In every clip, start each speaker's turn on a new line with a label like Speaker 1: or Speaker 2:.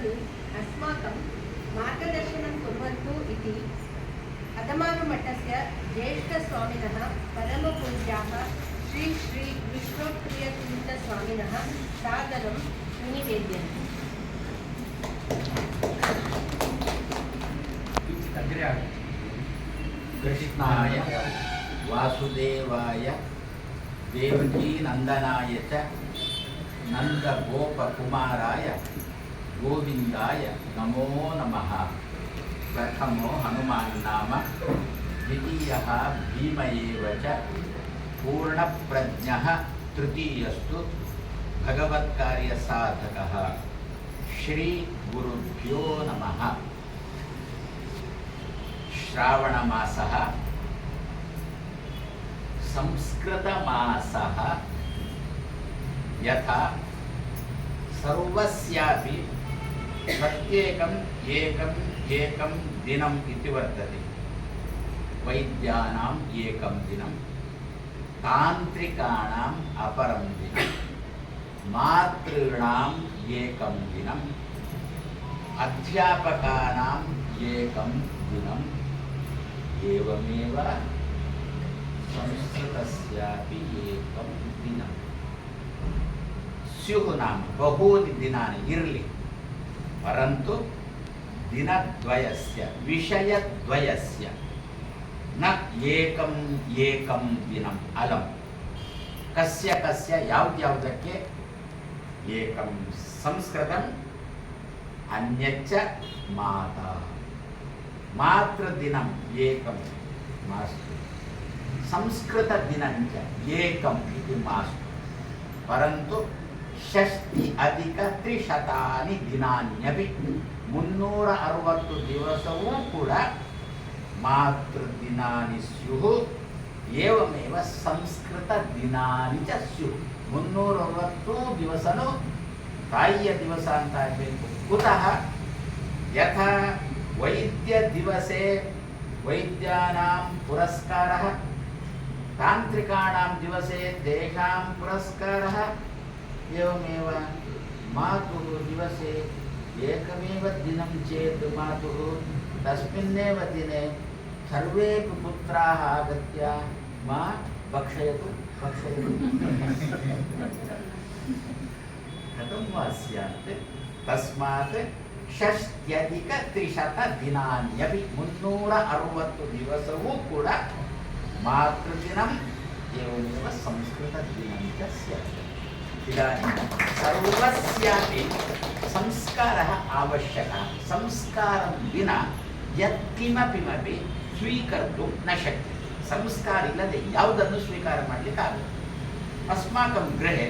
Speaker 1: यत् अस्माकं मार्गदर्शनं कुर्वन्तु इति अदमानुमठस्य ज्येष्ठस्वामिनः परमपूज्याः श्री श्री विश्वप्रियतीर्थस्वामिनः सादरं निवेदयन्ति।
Speaker 2: कृष्णाय वासुदेवाय देवकी नंदनाय च नंदगोपकुमाराय गोविंदाय नमो नमः। प्रथमो हनुमान् नाम, द्वितीयः भीम एव च, पूर्णप्रज्ञः तृतीयस्तु भगवत्कार्यसाधकः। श्री गुरुभ्यो नमः। श्रावणमासः संस्कृतमासः यथा सर्वस्यापि प्रत्येकम् एकं दिनम् इति वर्तते। वैद्यानाम् एकं दिनं, तान्त्रिकाणाम् अपरं दिनं, मातॄणाम् एकं दिनं, अध्यापकानाम् एकं दिनं, एवमेव संस्कृतस्यापि एकं दिनं। स्युः नाम बहूनि दिनानि इर्लि, परन्तु दिनद्वयस्य विषयद्वयस्य न एकं दिनम् अलम्। कस्य कस्य यावद्यावदಕ್ಕೆ एकं संस्कृतम् अन्यच्च माता। मातृदिनम् एकं मास्तु, संस्कृतदिनञ्च एकम् इति मास्तु, परन्तु 60 ದಿನಾನ್ಯಪಿ 360 ದಿವಸವೂ ಕೂಡ ಮಾತೃದಿನಾನಿ ಸ್ಯುಃ, ಏವಮೇವ ಸಂಸ್ಕೃತ ದಿನಾನಿ ಚ ಸ್ಯುಃ। 360 ದಿವಸನೂ ತಾಯಿಯ ದಿವಸ ಅಂತ ಆಗಬೇಕು। ಕುತಃ ಯಥಾ ವೈದ್ಯ ದಿವಸೆ ವೈದ್ಯಾನಾಂ ಪುರಸ್ಕಾರಃ, तांत्रिकाणां दिवसे तेषां पुरस्कारः, एवमेव मातुः दिवसे एकमेव दिनं चेत् मातुः तस्मिन्नेव दिने सर्वेपि पुत्राः आगत्य मा भक्षयतु भक्षयतु कथं वा स्यात्। तस्मात् 60 ದಿನಾನ್ಯಪಿ 360 ದಿವಸವೂ ಕೂಡ मातृदिनम् एवमेव संस्कृतदिनं च स्यात्। इदानीं सर्वस्यापि संस्कारः आवश्यकः। संस्कारं विना यत्किमपि ಸ್ವೀಕರ್ತು न शक्यते। संस्कार इಲ್ಲದೆ ಯಾವುದನ್ನು ಸ್ವೀಕಾರ ಮಾಡಲಿಕ್ಕೆ ಆಗಲ್ಲ। अस्माकं गृहे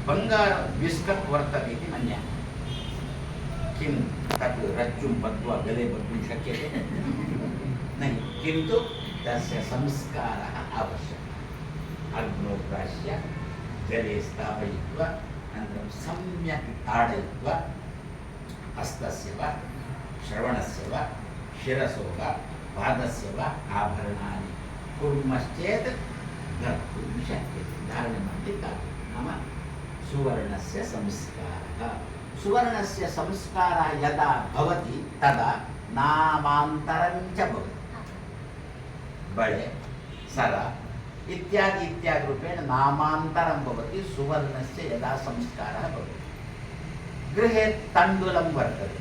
Speaker 2: बङ्गार बिस्कट् वर्तते इति मन्यामः। किं तत् रज्जुं बद्ध्वा गले बद्धुं शक्यते? नहि, किन्तु तस्य संस्कारः आवश्यकः। अग्नौ प्राश्य जले स्थापयित्वा अनन्तरं सम्यक् ताडयित्वा हस्तस्य वा श्रवणस्य वा शिरसो वा पादस्य वा आभरणानि कुर्मश्चेत् धर्तुं शक्यते। धारणमपि नाम सुवर्णस्य संस्कारः। सुवर्णस्य संस्कारः यदा भवति तदा नामान्तरं च भवति। बळे सर इत्यादि रूपेण नामान्तरं भवति सुवर्णस्य यदा संस्कारः भवति। गृहे तण्डुलं वर्तते।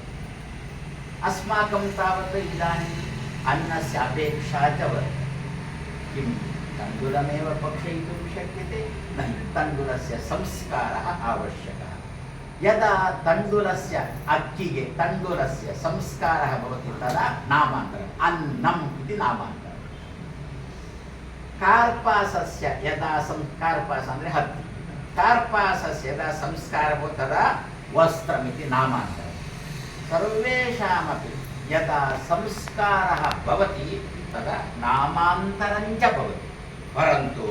Speaker 2: अस्माकं तावत् इदानीम् अन्नस्य अपेक्षा च वर्तते। किं तण्डुलमेव भक्षयितुं शक्यते? न, तण्डुलस्य संस्कारः आवश्यकः। यदा तण्डुलस्य अक्किगे तण्डुलस्य संस्कारः भवति तदा नामान्तरम्, अन्नम् इति नामान्तरम्। कार्पासस्य यदा कार्पास ಅಂದರೆ ಹತ್ತಿ, कार्पासस्य यदा संस्कारः भवति तदा वस्त्रमिति नामान्तरम्। सर्वेषामपि यदा संस्कारः भवति तदा नामान्तरं च भवति। परन्तु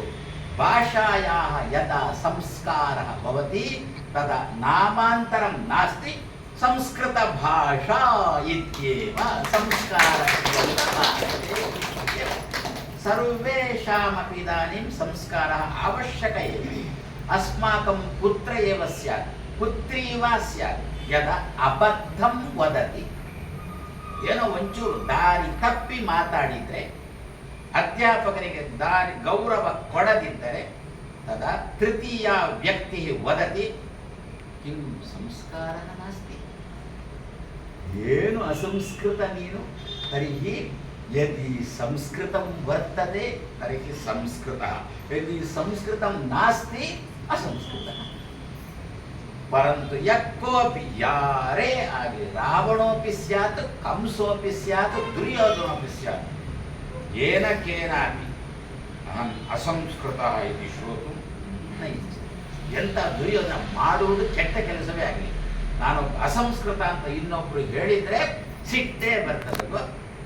Speaker 2: भाषायाः यदा संस्कारः भवति तदा नामान्तरं नास्ति, संस्कृतभाषा इत्येव संस्कारस्य सर्वेषामपि इदानीं संस्कारः आवश्यकः एव। अस्माकं पुत्र एव स्यात्, ಪುತ್ರಿ ವಾ ಸ್ಯಾತ್ ಯದ ಅಬದ್ಧಂ ವದತಿ, ಏನೋ ಒಂಚೂರು ದಾರಿ ತಪ್ಪಿ ಮಾತಾಡಿದರೆ, ಅಧ್ಯಾಪಕರಿಗೆ ದಾರಿ ಗೌರವ ಕೊಡದಿದ್ದರೆ ತದಾ ತೃತೀಯ ವ್ಯಕ್ತಿ ವದತಿ ಕಿಂ ಸಂಸ್ಕಾರ ನಾಸ್ತಿ, ಏನು ಅಸಂಸ್ಕೃತ ನೀನು, ತರ್ಹಿ ಯದಿ ಸಂಸ್ಕೃತಂ ವರ್ತತೆ ತರ್ಹಿ ಸಂಸ್ಕೃತಃ, ಯದಿ ಸಂಸ್ಕೃತಂ ನಾಸ್ತಿ ಅಸಂಸ್ಕೃತಃ. ಪರಂತು ಯಕ್ಕೋಪಿ ಯಾರೇ ಆಗಲಿ, ರಾವಣೋಪಿ ಸ್ಯಾತ್, ಕಂಸೋಪಿ ಸ್ಯಾತ್, ದುರ್ಯೋಧನೋಪಿ ಸ್ಯಾತ್, ಏನ ಕೇನಾಪಿ ಅಹಂ ಅಸಂಸ್ಕೃತ ಇದು ಶ್ರೋತು ನ ಇಚ್ಛೆ. ಎಂಥ ದುರ್ಯೋಧನ ಮಾಡುವುದು ಕೆಟ್ಟ ಕೆಲಸವೇ ಆಗಲಿ, ನಾನು ಅಸಂಸ್ಕೃತ ಅಂತ ಇನ್ನೊಬ್ರು ಹೇಳಿದರೆ ಸಿಟ್ಟೇ ಬರ್ತದಲ್ವ.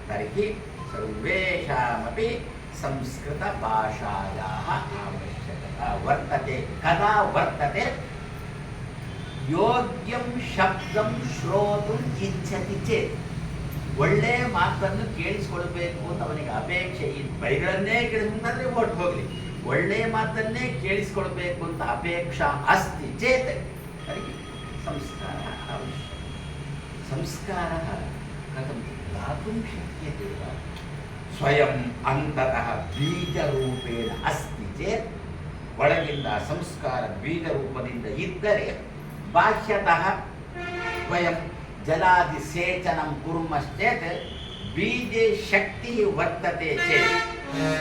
Speaker 2: ತರ್ಹಿ ಸರ್ವೇಷಾಮಪಿ ಸಂಸ್ಕೃತ ಭಾಷಾಯಾಃ ಅವಶ್ಯಕತೆ ವರ್ತತೆ. ಕದಾ ವರ್ತತೆ? ಯೋಗ್ಯಂ ಶಬ್ದಂ ಶ್ರೋತುಂ ಇಚ್ಛತಿ ಚೇತ್, ಒಳ್ಳೆ ಮಾತನ್ನು ಕೇಳಿಸ್ಕೊಳ್ಬೇಕು ಅಂತ ಅವನಿಗೆ ಅಪೇಕ್ಷೆ, ಈ ಬೈಗಳನ್ನೇ ಕೇಳಿಸ್ಕೊಂಡ್ರೆ ಓಟ್ ಹೋಗ್ಲಿ, ಒಳ್ಳೆ ಮಾತನ್ನೇ ಕೇಳಿಸ್ಕೊಳ್ಬೇಕು ಅಂತ ಅಪೇಕ್ಷಾ ಅಸ್ತಿ ಚೇತ್ ತರ್ಹಿ ಸಂಸ್ಕಾರ ಅವಶ್ಯಕ. ಸಂಸ್ಕಾರ ಕಥಂ ದಾತುಂ ಶಕ್ಯತೆ ವಾ? ಸ್ವಯಂ ಅಂತತಃ ಬೀಜರೂಪೇಣ ಅಸ್ತಿ ಚೇತ್, ಒಳಗಿಂದ ಸಂಸ್ಕಾರ ಬೀಜ ರೂಪದಿಂದ ಇದ್ದರೆ, ಬಾಹ್ಯತಃ ವಯಂ ಜಲಾದಿ ಸೇಚನಂ ಕುರ್ಮಶ್ಚೇತ್ ಬೀಜೆ ಶಕ್ತಿ ವರ್ತತೆ ಚೇತ್,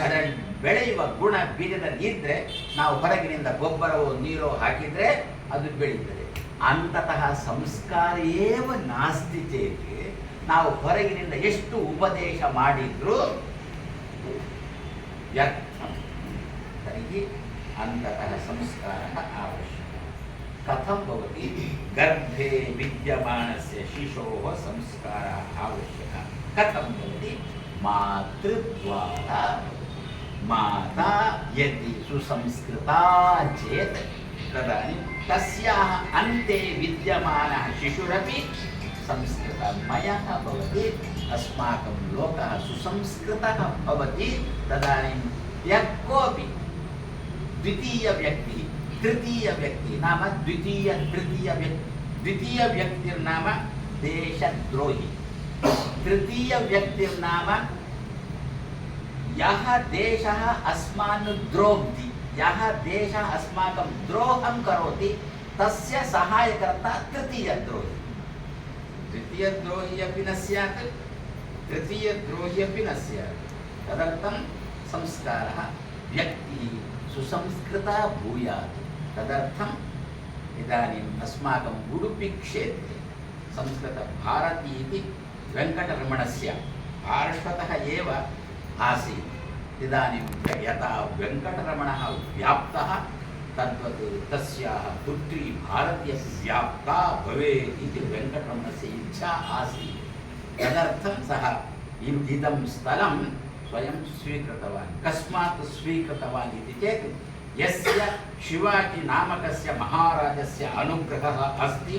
Speaker 2: ಅದರಲ್ಲಿ ಬೆಳೆಯುವ ಗುಣ ಬೀಜದಲ್ಲಿ ಇದ್ದರೆ ನಾವು ಹೊರಗಿನಿಂದ ಗೊಬ್ಬರವೋ ನೀರೋ ಹಾಕಿದರೆ ಅದು ಬೆಳೀತದೆ. ಅಂತತಃ ಸಂಸ್ಕಾರ ಏವ ನಾಸ್ತಿ ಚೇತ್, ನಾವು ಹೊರಗಿನಿಂದ ಎಷ್ಟು ಉಪದೇಶ ಮಾಡಿದ್ರು ವ್ಯರ್ಥ. ತರ್ಹಿ ಅಂತತಃ ಸಂಸ್ಕಾರ ಅವಶ್ಯಕ. ಕಥಂ ಭವತಿ? ಗರ್ಭೆ ವಿದ್ಯಮಾನಸ್ಯ ಶಿಶೋಃ ಸಂಸ್ಕಾರ ಅವಶ್ಯಕ. ಕಥಂ ಭವತಿ? ಮಾತೃದ್ವಾರ ಮಾತಾ ಯದಿ ಸುಸಂಸ್ಕೃತಾ ಚೇತ್ ತದಾनीं तस्याः अन्ते विद्यमानः शिशुरपि संस्कृतमयः भवति. अस्माकं लोकः सुसंस्कृतः भवति. तदानीं यः कोऽपि द्वितीयव्यक्तिः, तृतीयव्यक्तिः नाम द्वितीयव्यक्तिर्नाम देशद्रोही, तृतीयव्यक्तिर्नाम यः देशः अस्मान् द्रोह्ति, यः देशः अस्माकं द्रोहं करोति तस्य सहायकर्ता तृतीयद्रोही. द्वितीयद्रोही अपि न स्यात्, तृतीयद्रोही अपि न स्यात्. तदर्थं संस्कारः व्यक्तिः सुसंस्कृता भूयात्. तदर्थम् इदानीम् अस्माकं उडुपि क्षेत्रे संस्कृतभारती इति वेङ्कटरमणस्य पार्श्वतः एव आसीत्. इदानीं यथा वेङ्कटरमणः व्याप्तः तद्वत् तस्याः पुत्री भारती अपि व्याप्ता भवेत् इति वेङ्कटरमणस्य इच्छा आसीत्. तदर्थं सः इदं स्थलं स्वयं स्वीकृतवान्. कस्मात् स्वीकृतवान् इति चेत् यस्य शिवाजी नामकस्य महाराजस्य अनुग्रहः अस्ति,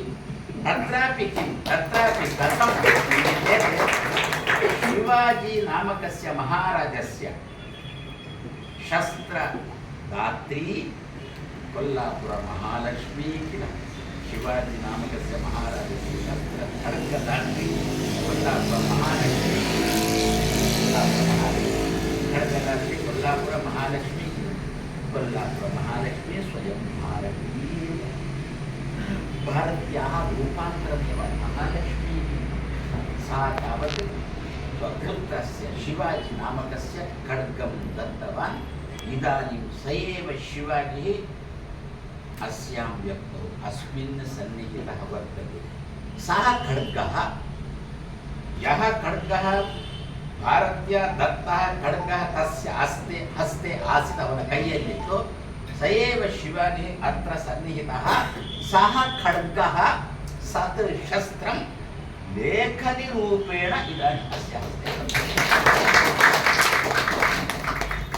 Speaker 2: तत्रापि किं तत्रापि कथं इति चेत् शिवाजी नामकस्य महाराजस्य शस्त्रदात्री कोल्लापुर महालक्ष्मी किल, शिवाजी नामकस्य महाराजस्य शस्त्रखड्गदात्री कोल्लापुर महालक्ष्मी, खड्गदात्री कोल्लापुर महालक्ष्मी, कोल्लापुर महालक्ष्मी स्वयं भारती, भारत्याः रूपान्तरमेव महालक्ष्मी. सा तावत् स्वपुत्रस्य शिवाजी नामकस्य खड्गं दत्तवान्. इदानीं स एव शिवाजी अस्यां व्यक्तौ अस्मिन् सन्निहितः वर्तते. सः खड्गः, यः खड्गः भारत्या दत्तः खड्गः तस्य हस्ते आसीत्, ಅವನ ಕೈಯಲ್ಲಿತ್ತು. स एव शिवाजी अत्र सन्निहितः. सः खड्गः सत् शस्त्रं लेखनिरूपेण इदानीम् अस्य हस्ते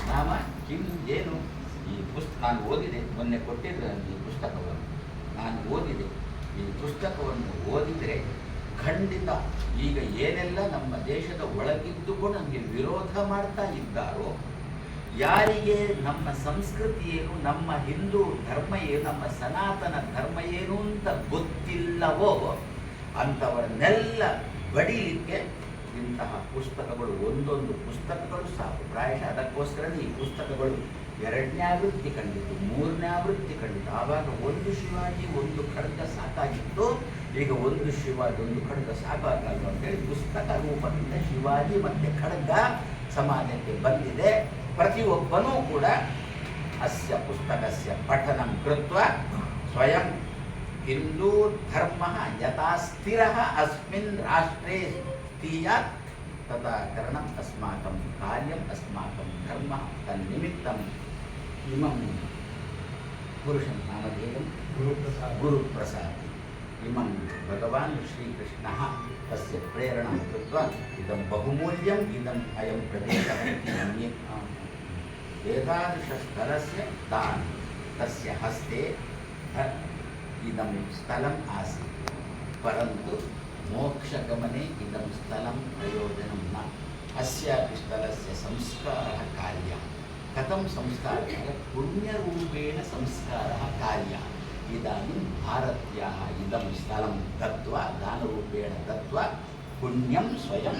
Speaker 2: नाम किं ಏನು ಈ ಪುಸ್ತಕ ನಾನು ಓದಿದೆ, ಮೊನ್ನೆ ಕೊಟ್ಟಿದ್ದೆ ಈ ಪುಸ್ತಕವನ್ನು ನಾನು ಓದಿದೆ. ಈ ಪುಸ್ತಕವನ್ನು ಓದಿದರೆ ಖಂಡಿತ ಈಗ ಏನೆಲ್ಲ ನಮ್ಮ ದೇಶದ ಒಳಗಿದ್ದುಕೊಂಡು ನಮಗೆ ವಿರೋಧ ಮಾಡ್ತಾ ಇದ್ದಾರೋ ಯಾರಿಗೆ ನಮ್ಮ ಸಂಸ್ಕೃತಿ ಏನು, ನಮ್ಮ ಹಿಂದೂ ಧರ್ಮ ಏನು, ನಮ್ಮ ಸನಾತನ ಧರ್ಮ ಏನು ಅಂತ ಗೊತ್ತಿಲ್ಲವೋ ಅಂಥವರನ್ನೆಲ್ಲ ಬಡಿಲಿಕ್ಕೆ ಇಂತಹ ಪುಸ್ತಕಗಳು, ಒಂದೊಂದು ಪುಸ್ತಕಗಳು ಸಾಕು. ಪ್ರಾಯಶಃ ಅದಕ್ಕೋಸ್ಕರನೇ ಈ ಪುಸ್ತಕಗಳು 2ನೇ ಆವೃತ್ತಿ ಕಂಡಿತು, 3ನೇ ಆವೃತ್ತಿ ಕಂಡಿತು. ಆವಾಗ ಒಂದು ಶಿವಾಜಿ ಒಂದು ಖಡ್ಗ ಸಾಕಾಗಿತ್ತು, ಈಗ ಒಂದು ಶಿವಾಜಿ ಒಂದು ಖಡ್ಗ ಸಾಕಾಗಲ್ಲ ಅಂತೇಳಿ ಪುಸ್ತಕ ರೂಪದಿಂದ ಶಿವಾಜಿ ಮತ್ತು ಖಡ್ಗ ಸಮಾಜಕ್ಕೆ ಬಂದಿದೆ. ಪ್ರತಿಯೊಬ್ಬನೂ ಕೂಡ ಅಸ್ಯ ಪುಸ್ತಕಸ್ಯ ಪಠನಂ ಕೃತ್ವ ಸ್ವಯಂ ಹಿಂದೂ ಧರ್ಮ ಯಥಾ ಸ್ಥಿರಃ ಅಸ್ಮಿನ್ ರಾಷ್ಟ್ರೇ ಸ್ತೀಯಾತ್ ತದಾ ಕರಣಂ ಅಸ್ಮಾಕಂ ಕಾರ್ಯಂ ಅಸ್ಮಾಕಂ ಧರ್ಮ ತನ್ನಿಮಿತ್ತಂ ಇಮಂ ಪುರುಷಂ ನಾಮಧೇಯಂ ಗುರುಪ್ರಸಾದ್ ಇಮಂ ಭಗವಾನ್ ಶ್ರೀಕೃಷ್ಣಃ ತಸ್ಯ ಪ್ರೇರಣಾಂ ಕೃತ್ವಾ ಇದಂ ಬಹುಮೂಲ್ಯಂ ಇದಂ ಅಯಂ ಪ್ರದೇಶಃ ಇತಿ ಮನ್ಯೆ. एतादृशस्थलस्य दान तस्य हस्ते इदं स्थलम् आसीत्, परन्तु मोक्षगमने इदं स्थलं प्रयोजनं न. अस्यापि स्थलस्य संस्कारः कार्यः. कथं संस्कारः? पुण्यरूपेण संस्कारः कार्यः. इदानीं भारत्याः इदं स्थलं दत्त्वा, दानरूपेण दत्त्वा पुण्यं स्वयं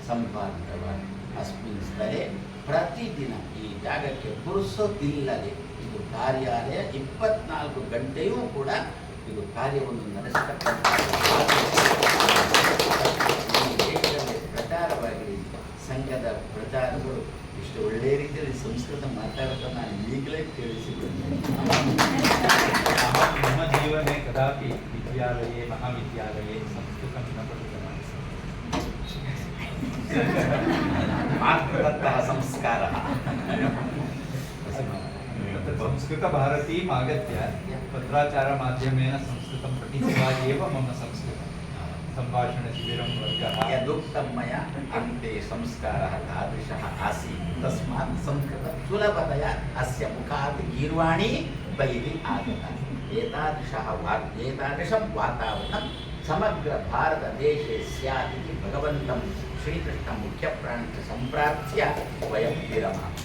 Speaker 2: सम्पादितवान्. अस्मिन् स्थले ಪ್ರತಿದಿನ ಈ ಜಾಗಕ್ಕೆ ಪುರುಸೊತ್ತಿಲ್ಲದೆ ಇದು ಕಾರ್ಯಾಲಯ 24 ಗಂಟೆಯೂ ಕೂಡ ಇದು ಕಾರ್ಯವನ್ನು ನಡೆಸತಕ್ಕಂಥ ದೇಶದಲ್ಲಿ ಪ್ರಚಾರವಾಗಿದೆ. ಸಂಘದ ಪ್ರಚಾರಗಳು ಇಷ್ಟು ಒಳ್ಳೆಯ ರೀತಿಯಲ್ಲಿ ಸಂಸ್ಕೃತ ಮಾತಾಡೋದನ್ನು ನಾನು ಈಗಲೇ ಕೇಳಿಸಿದ್ದೇನೆ.
Speaker 3: मम जीवने कदापि विद्यालये महाविद्यालये संस्कृतं न पठितवान्.
Speaker 2: मातृदत्तः संस्कारः.
Speaker 3: तत्र संस्कृतभारतीम् आगत्य पत्राचारमाध्यमेन संस्कृतं पठित्वा एव मम संस्कृतं सम्भाषणशिबिरं वर्गः
Speaker 2: यदुक्तं मया अन्ते संस्कारः तादृशः आसीत्. तस्मात् संस्कृतं सुलभतया अस्य मुखात् गीर्वाणी बहिः आगता. एतादृशं वातावरणं समग्र भारतदेशे स्यात् इति भगवन्तं श्रीकृष्णं मुख्यप्राणं सम्प्रार्थ्य वयं विरमामः.